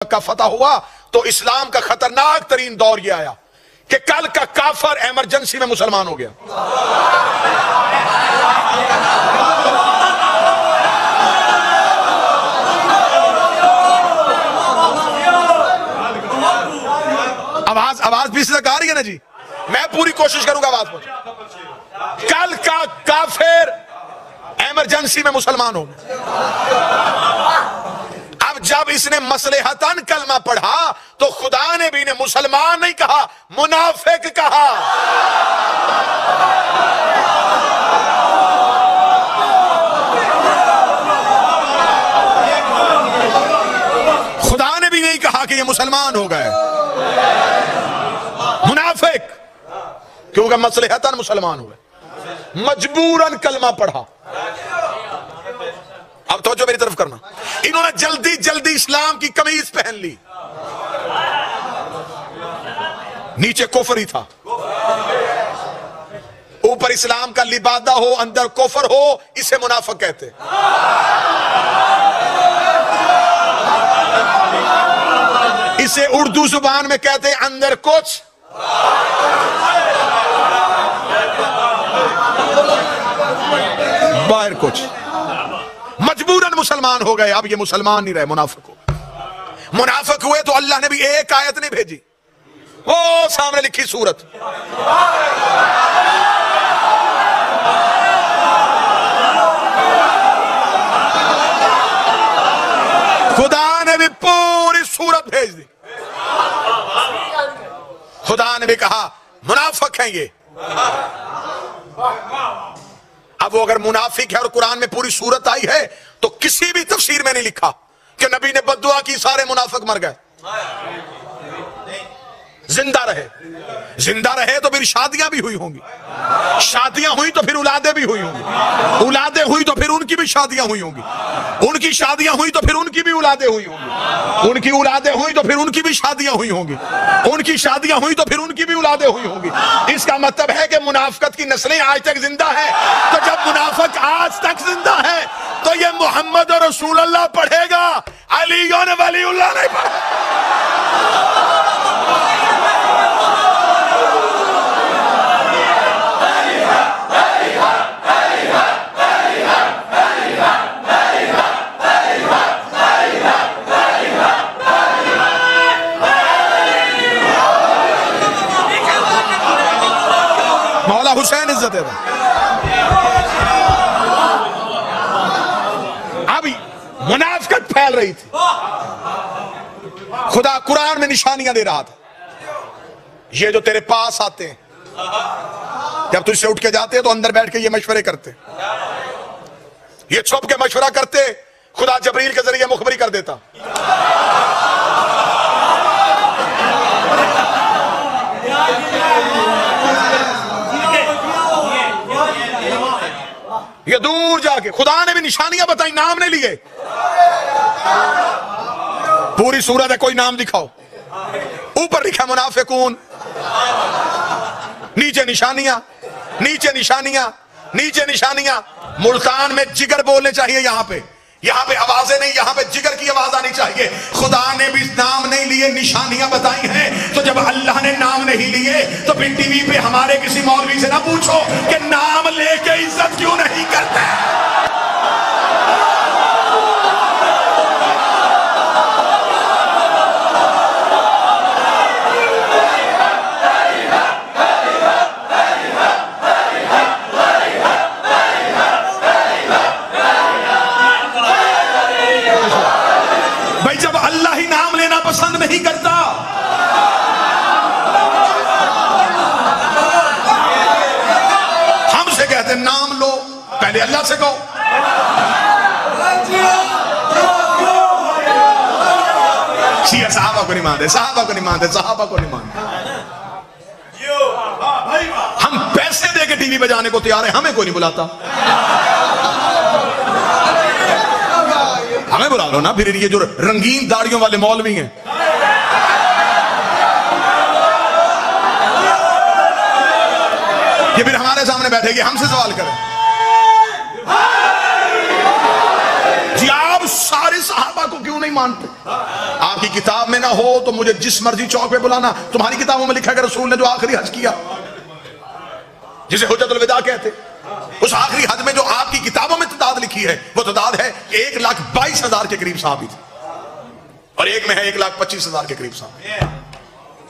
का फतह हुआ तो इस्लाम का खतरनाक तरीन दौर यह आया कि कल का काफर इमरजेंसी में मुसलमान हो गया। आवाज भी तक आ रही है ना जी? मैं पूरी कोशिश करूंगा आवाज पहुंचे। कल का काफिर इमरजेंसी में मुसलमान हो गया। अब जब इसने मसलेहतन कलमा पढ़ा तो खुदा ने भी इन्हें मुसलमान नहीं कहा, मुनाफिक कहा। खुदा ने भी नहीं कहा कि ये मुसलमान हो गए, मुनाफिक, क्योंकि मसलेहतन मुसलमान हुए, मजबूरन कलमा पढ़ा। अब तो जो मेरी तरफ करना, इन्होंने जल्दी जल्दी इस्लाम की कमीज पहन ली, नीचे कुफर ही था, ऊपर इस्लाम का लिबादा हो अंदर कुफर हो, इसे मुनाफिक कहते। इसे उर्दू जुबान में कहते अंदर कुछ बाहर कुछ। मजबूरन मुसलमान हो गए, अब ये मुसलमान नहीं रहे, मुनाफिक हो गए। मुनाफिक हुए तो अल्लाह ने भी एक आयत नहीं भेजी, वो सामने लिखी सूरत। खुदा ने भी पूरी सूरत भेज दी। खुदा ने भी कहा मुनाफिक हैं ये। अब वो अगर मुनाफिक है और कुरान में पूरी सूरत आई है तो किसी भी तफसीर में नहीं लिखा कि नबी ने बद्दुआ की सारे मुनाफिक मर गए। जिंदा रहे, जिंदा रहे तो फिर शादियां भी हुई होंगी, शादियां हुई तो फिर औलादें भी हुई होंगी, औलादें हुई तो फिर उनकी भी शादियां हुई होंगी, उनकी शादियां हुई तो फिर उनकी भी औलादें हुई होंगी, उनकी औलादें हुई तो फिर उनकी भी शादियां हुई होंगी, उनकी शादियां हुई तो फिर उनकी भी औलादें हुई होंगी। इसका मतलब है कि मुनाफिकत की नस्लें आज तक जिंदा है। तो जब मुनाफिक आज तक जिंदा है तो ये मोहम्मद और रसूलुल्लाह पढ़ेगा, अली और वलीउल्लाह नहीं पढ़ेगा। मौला हुसैन इज्जत है। अब मुनाफिकत फैल रही थी, खुदा कुरान में निशानियां दे रहा था। ये जो तेरे पास आते हैं, जब तुझसे उठ के जाते हैं तो अंदर बैठ के ये मशवरे करते, ये छुप के मशवरा करते, खुदा जबरील के जरिए मुखबरी कर देता। ये दूर जाके खुदा ने भी निशानियां बताई, नाम नहीं लिए। पूरी सूरत है, कोई नाम दिखाओ। ऊपर लिखा मुनाफिकून, नीचे निशानियां, नीचे निशानियां, नीचे निशानियां। मुल्तान में जिगर बोलने चाहिए, यहां पे आवाजें नहीं, यहां पे जिगर की आवाज आनी चाहिए। खुदा ने भी नाम नहीं लिए, निशानियां बताई हैं। तो जब अल्लाह ने नाम नहीं लिए तो फिर टीवी पे हमारे किसी मौलवी से ना पूछो कि नाम लेके इज्जत क्यों नहीं करते। पसंद नहीं करता, हमसे कहते नाम लो, पहले अल्लाह से कहो। शिया सहाबा को नहीं मानते, सहाबा को नहीं मानते, सहाबा को नहीं मानते। हम पैसे दे के टीवी बजाने को तैयार है, हमें कोई नहीं बुलाता। हमें बुला लो ना। फिर ये जो रंगीन दाढ़ियों वाले मौलवी हैं, ये फिर हमारे सामने बैठेगी, हमसे सवाल करें। जी आप सारे सहाबा को क्यों नहीं मानते? आपकी किताब में ना हो तो मुझे जिस मर्जी चौक पे बुलाना, तुम्हारी किताबों में लिखा है रसूल ने जो आखिरी हज किया, जिसे हुज्जतुल विदा कहते, उस आखिरी हज में जो आपकी किताबों में तादाद लिखी है वो तादाद है 1,22,000 के करीब सहाबी थे, और एक में है 1,25,000 के करीब सहाबी।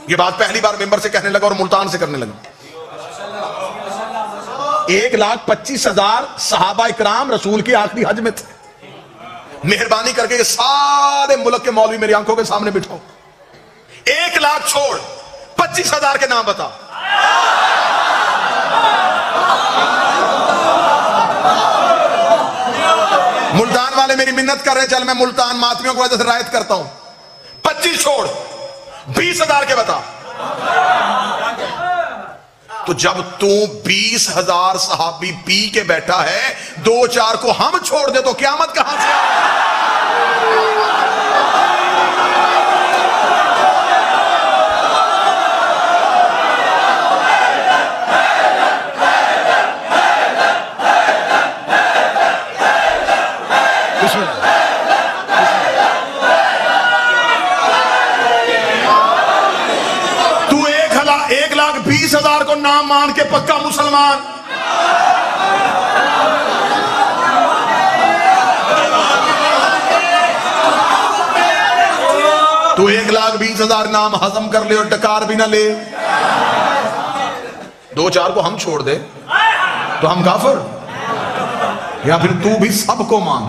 ये बात पहली बार मेंबर से कहने लगा और मुल्तान से करने लगा। 1,25,000 सहाबा इकराम रसूल के आखिरी हज में थे। मेहरबानी करके ये सारे मुल्क के मौलवी मेरी आंखों के सामने बिठाओ, 1,00,000 छोड़ 25,000 के नाम बता। मुल्तान वाले मेरी मिन्नत कर रहे, चल मैं मुल्तान मातमियों की वजह से रायत करता हूं, 25 छोड़ 20,000 के बता। तो जब तू 20,000 सहाबी पी के बैठा है, 2-4 को हम छोड़ दे तो क़यामत कहां से आए? तू 1,20,000 को नाम मान के पक्का मुसलमान, तू 1,20,000 नाम हजम कर ले और डकार भी ना ले, 2-4 को हम छोड़ दे तो हम काफिर, या फिर तू भी सबको मान।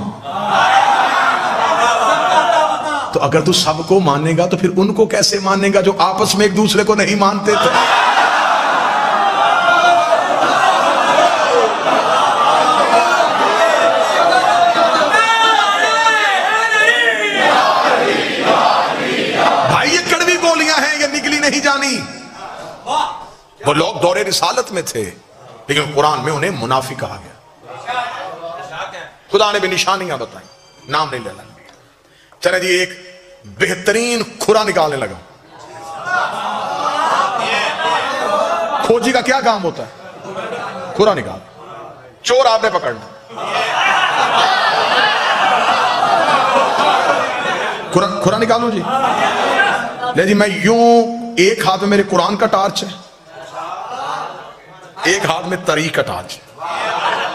तो अगर तू सबको मानेगा तो फिर उनको कैसे मानेगा जो आपस में एक दूसरे को नहीं मानते थे? भाई ये कड़वी बोलियां हैं, ये निकली नहीं जानी। वो लोग दौरे रिसालत में थे लेकिन कुरान में उन्हें मुनाफिक कहा गया। खुदा ने भी निशानियां बताई, नाम नहीं लेना। चले जी, एक बेहतरीन खुरा निकालने लगा। खोजी का क्या काम होता है? खुरा निकाल। चोर आपने पकड़ना, खुरा निकालो जी। ले जी, मैं यूं, एक हाथ में मेरे कुरान का टार्च है, एक हाथ में तरीक का टार्च है।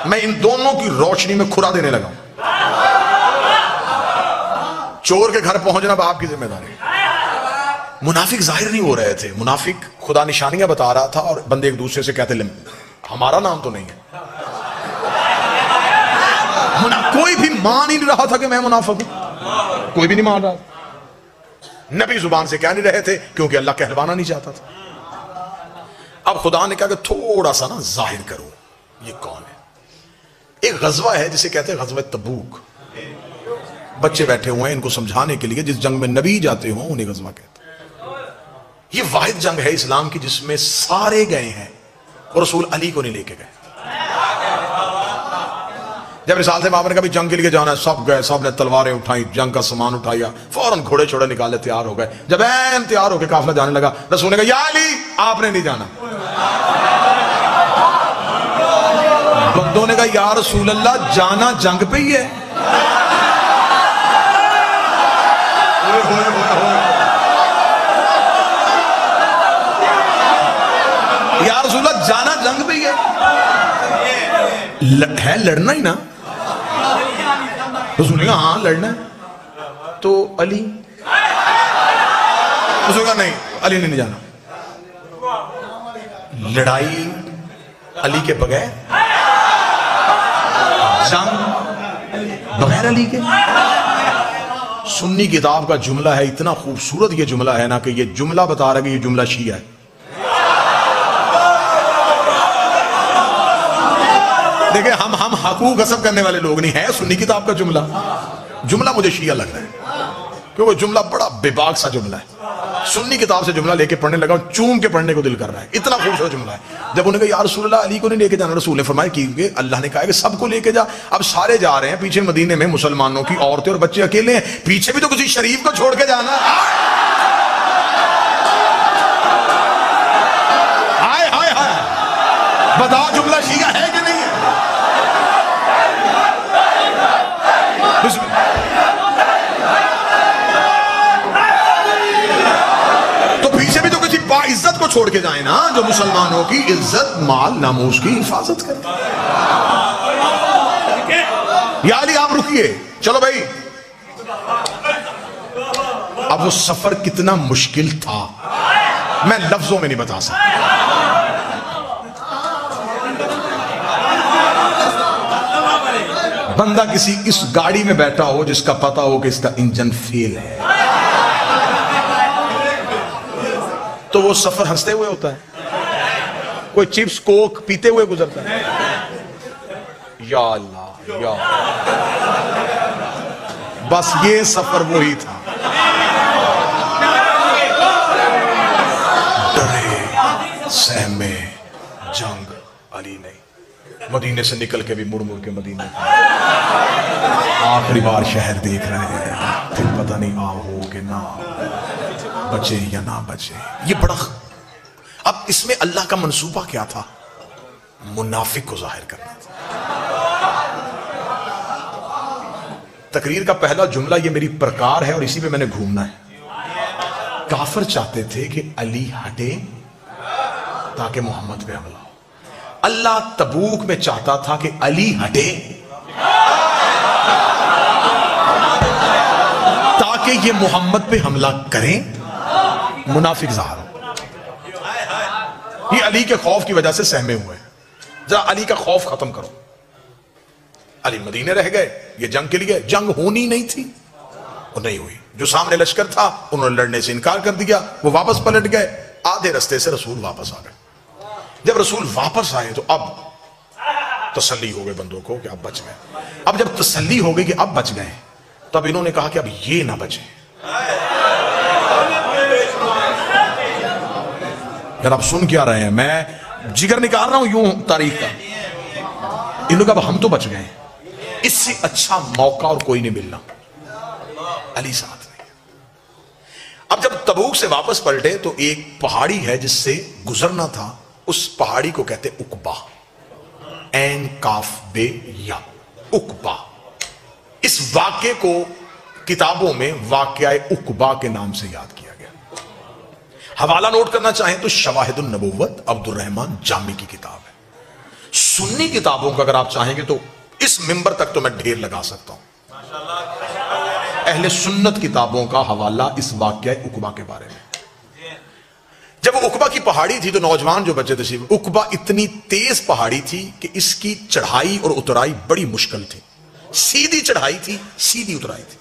मैं इन दोनों की रोशनी में खुरा देने लगा। चोर के घर पहुंचना आपकी जिम्मेदारी। मुनाफिक जाहिर नहीं हो रहे थे, मुनाफिक खुदा निशानियां बता रहा था और बंदे एक दूसरे से कहते हमारा नाम तो नहीं है। कोई भी मान ही नहीं रहा था कि मैं मुनाफिक हूं, कोई भी नहीं मान रहा। नबी जुबान से कह नहीं रहे थे क्योंकि अल्लाह कहलवाना नहीं चाहता था। अब खुदा ने कहा कि थोड़ा सा ना जाहिर करो ये कौन है। एक गजवा है जिसे कहते हैं गजवा तबूक। बच्चे बैठे हुए हैं इनको समझाने के लिए, जिस जंग में नबी जाते हो उन्हें गजवा कहते हैं। ये वाहिद जंग है इस्लाम की जिसमें सारे गए हैं और रसूल अली को नहीं लेके गए। जब रिसाल से बाबर ने कभी जंग के लिए जाना है, सब गए, सब ने तलवारें उठाई, जंग का सामान उठाया, फौरन घोड़े छोड़े निकाले, तैयार हो गए। जब ऐन तैयार होकर काफिला जाने लगा, रसूल ने कहा या अली आपने नहीं जाना। बंदों ने कहा या रसूल अल्लाह जाना जंग पे ही है। या रसूल अल्लाह जाना जंग पे ही है लड़ना ही ना। रसूल ने कहा हाँ लड़ना है। तो अली, रसूल ने कहा नहीं अली ने नहीं जाना। लड़ाई अली के बगैर, जंग बगैर अली के। सुन्नी किताब का जुमला है, इतना खूबसूरत ये जुमला है ना कि ये जुमला बता रहा है कि ये जुमला शिया है। देखिए हम हकूक गसब करने वाले लोग नहीं है। सुन्नी किताब का जुमला मुझे शिया लग रहा है क्योंकि जुमला बड़ा बेबाक सा जुमला है। सुन्नी किताब से जुमला लेके पढ़ने लगा, चूम के पढ़ने को दिल कर रहा है, इतना खूबसूरत जुमला है। जब उन्होंने कहा यार रसूल अल्लाह अली को नहीं लेके जाना, रसूल ने फरमाया कि अल्लाह ने कहा कि सबको लेके जा। अब सारे जा रहे हैं, पीछे मदीने में मुसलमानों की औरतें और बच्चे अकेले हैं, पीछे भी तो किसी शरीफ को छोड़ के जाना। हाय हाय हाय, बताओ जुमला शिया है कि नहीं है? को छोड़ के जाए ना जो मुसलमानों की इज्जत माल नामूस की हिफाजत करे। या अली आप रुकिए, चलो भाई। अब वो सफर कितना मुश्किल था मैं लफ्जों में नहीं बता सकता। बंदा किसी इस गाड़ी में बैठा हो जिसका पता हो कि इसका इंजन फेल है, तो वो सफर हंसते हुए होता है। कोई चिप्स कोक पीते हुए गुजरता है। या अल्लाह या, बस ये सफर वही था। डरे सहमे जंग अली नहीं। मदीने से निकल के भी मुड़ मुड़ के मदीने आखिरी बार शहर देख रहे हैं, फिर पता नहीं आओ कि ना बचे या ना बचे। ये बड़ा, अब इसमें अल्लाह का मंसूबा क्या था? मुनाफिक को जाहिर करना था। तकरीर का पहला जुमला ये मेरी प्रकार है और इसी पे मैंने घूमना है। काफिर चाहते थे कि अली हटे ताकि मोहम्मद पे हमला हो। अल्लाह तबूक में चाहता था कि अली हटे ताकि ये मोहम्मद पे हमला करें, मुनाफिक ज़ाहिर हो। ये अली के खौफ की वजह से सहमे हुए। जरा अली का खौफ खत्म करो। अली मदीने रह गए, ये जंग के लिए, जंग होनी नहीं थी, वो नहीं हुई। जो सामने लश्कर था उन्होंने लड़ने से इनकार कर दिया, वो वापस पलट गए। आधे रास्ते से रसूल वापस आ गए। जब रसूल वापस आए तो अब तसल्ली हो गई बंदों को कि अब बच गए। अब जब तसल्ली हो गई कि अब बच गए, तब इन्होंने कहा कि अब ये ना बचे। यार आप सुन क्या रहे हैं? मैं जिगर निकाल रहा हूं यूं तारीख का। इन लोग अब हम तो बच गए, इससे अच्छा मौका और कोई नहीं मिलना। अली साथ नहीं। अब जब तबूक से वापस पलटे तो एक पहाड़ी है जिससे गुजरना था, उस पहाड़ी को कहते उकबा। एन काफ बे या उकबा। इस वाक्य को किताबों में वाक़या उकबा के नाम से याद किया गया। हवाला नोट करना चाहें तो शवाहिदुन नबुव्वत अब्दुल रहमान जामी की किताब है। सुन्नी किताबों का अगर आप चाहेंगे तो इस मिंबर तक तो मैं ढेर लगा सकता हूं। अहले सुन्नत किताबों का हवाला इस वाक़या उकबा के बारे में। जब उकबा की पहाड़ी थी तो नौजवान जो बच्चे थे, उकबा इतनी तेज पहाड़ी थी कि इसकी चढ़ाई और उतराई बड़ी मुश्किल थी। सीधी चढ़ाई थी, सीधी उतराई थी।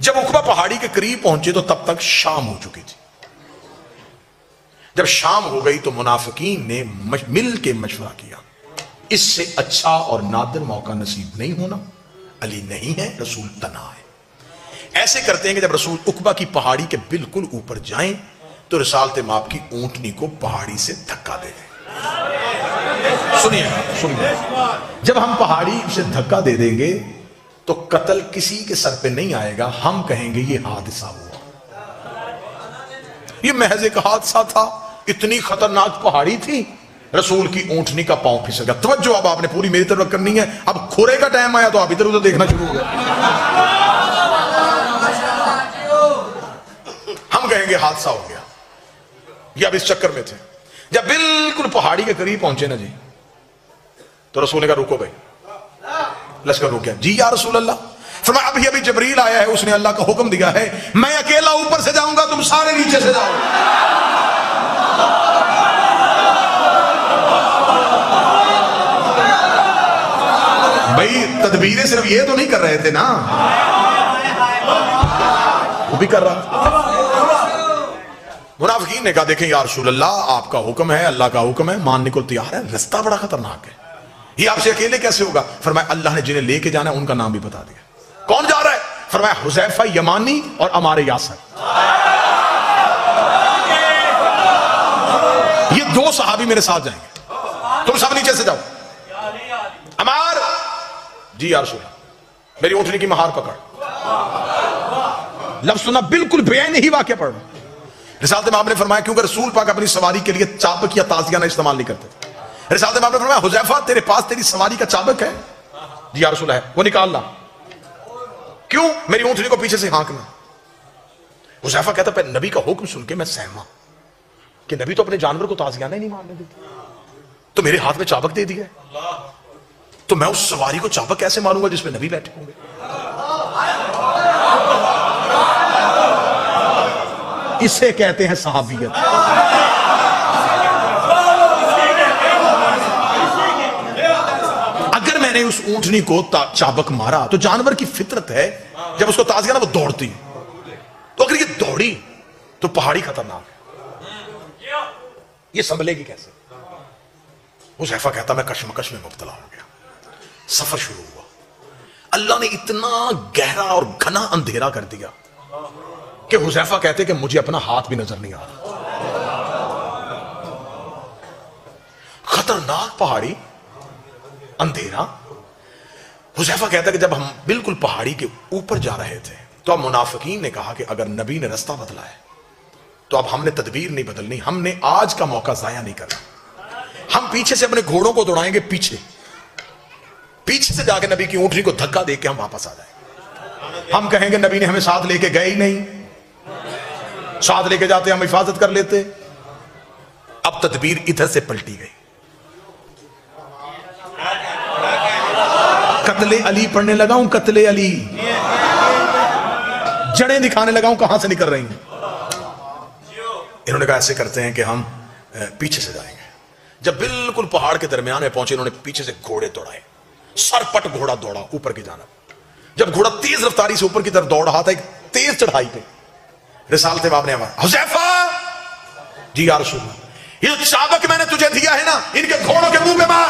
जब उकबा पहाड़ी के करीब पहुंचे तो तब तक शाम हो चुकी थी। जब शाम हो गई तो मुनाफिकीन ने मिल के मशवरा किया, इससे अच्छा और नादिर मौका नसीब नहीं होना। अली नहीं है, रसूल तना है। ऐसे करते हैं कि जब रसूल उकबा की पहाड़ी के बिल्कुल ऊपर जाएं तो रिसालत माप की ऊंटनी को पहाड़ी से धक्का दे दें। सुनिए सुनिए, जब हम पहाड़ी से धक्का दे देंगे तो कत्ल किसी के सर पे नहीं आएगा, हम कहेंगे ये हादसा हुआ, ये महज एक हादसा था। इतनी खतरनाक पहाड़ी थी, रसूल की ऊंटनी का पांव फिसल गया। तवज्जो अब आपने पूरी मेरी तरफ करनी है। अब खोरे का टाइम आया तो आप इधर उधर देखना शुरू हो गए। हम कहेंगे हादसा हो गया, ये अब इस चक्कर में थे। जब बिल्कुल पहाड़ी के करीब पहुंचे ना जी, तो रसूल ने कहा रुको भाई। लश्कर रुक गया। जी या रसूल अल्लाह। फरमाया अभी अभी जबरील आया है, उसने अल्लाह का हुक्म दिया है, मैं अकेला ऊपर से जाऊंगा, तुम सारे नीचे से जाओ। भाई तदबीरें सिर्फ ये तो नहीं कर रहे थे ना, वो भी कर रहा। मुनाफिकीन ने कहा देखें या रसूल अल्लाह, आपका हुक्म है, अल्लाह का हुक्म है, मानने को तैयार है, रास्ता बड़ा खतरनाक है, ये आपसे अकेले कैसे होगा? फरमाया अल्लाह ने जिन्हें लेके जाना है उनका नाम भी बता दिया। कौन जा रहा है? फरमाया हुज़ैफा यमानी और अमारे यासर। ये दो सहाबी मेरे साथ जाएंगे, तुम सब नीचे से जाओ। अमार जी या रसूल, मेरी ऊँटनी की महार पकड़। लफ्ज़ सुना, बिल्कुल बेआईन ही वाक़या पढ़ रहा। रिसालत में आपने फरमाया क्योंकि रसूल पाक अपनी सवारी के लिए चाबक या ताजियाना इस्तेमाल नहीं करते। रिसालत में आपने फरमाया हुज़ैफा तेरे पास तेरी सवारी का चाबक है? जी या रसूल है। वो निकाल ला। क्यों? मेरी ऊँटनी को पीछे से हाँकना। हुज़ैफा कहता है नबी का हुक्म सुन के मैं सहमा कि नबी तो अपने जानवर को ताज़ियाना ही नहीं मारने देते, तो मेरे हाथ में चाबक दे दिया है, तो मैं उस सवारी को चाबक कैसे मारूंगा जिसमें नबी बैठे होंगे। इसे कहते हैं सहाबियत। अगर मैंने उस ऊंटनी को चाबक मारा तो जानवर की फितरत है जब उसको ताज़ियाना वो दौड़ती है, तो अगर ये दौड़ी तो पहाड़ी खतरनाक है, ये संभलेगी कैसे। हुज़ैफा कहता मैं कशमकश में मुब्तला हो गया। सफर शुरू हुआ, अल्लाह ने इतना गहरा और घना अंधेरा कर दिया कि हुज़ैफा कहते कि मुझे अपना हाथ भी नजर नहीं आ रहा। खतरनाक पहाड़ी, अंधेरा। हुज़ैफा कहता कि जब हम बिल्कुल पहाड़ी के ऊपर जा रहे थे तो अब मुनाफिकीन ने कहा कि अगर नबी ने रास्ता बदला है तो अब हमने तदबीर नहीं बदलनी, हमने आज का मौका जाया नहीं करना, हम पीछे से अपने घोड़ों को दौड़ाएंगे, पीछे से जाके नबी की ऊंटनी को धक्का देके हम वापस आ जाएंगे। हम कहेंगे नबी ने हमें साथ लेके गए ही नहीं, साथ लेके जाते हम हिफाजत कर लेते। अब तदबीर इधर से पलटी गई, कत्ले अली पढ़ने लगा हूं, कत्ले अली, जड़ें दिखाने लगा हूं कहां से निकल रही हैं। इन्होंने कहा ऐसे करते हैं कि हम पीछे से जाएंगे। जब बिल्कुल पहाड़ के दरमियान में पहुंचे, इन्होंने पीछे से घोड़े दौड़ाए, सरपट घोड़ा दौड़ा ऊपर की जानब। जब घोड़ा तेज रफ्तारी से ऊपर की तरफ दौड़ रहा था, एक तेज चढ़ाई पे रिसालत बाप ने हमारा हुज़ैफा जी या रसूल अल्लाह, ये चाबक मैंने तुझे दिया है ना, इनके घोड़ों के मुंह पे मार।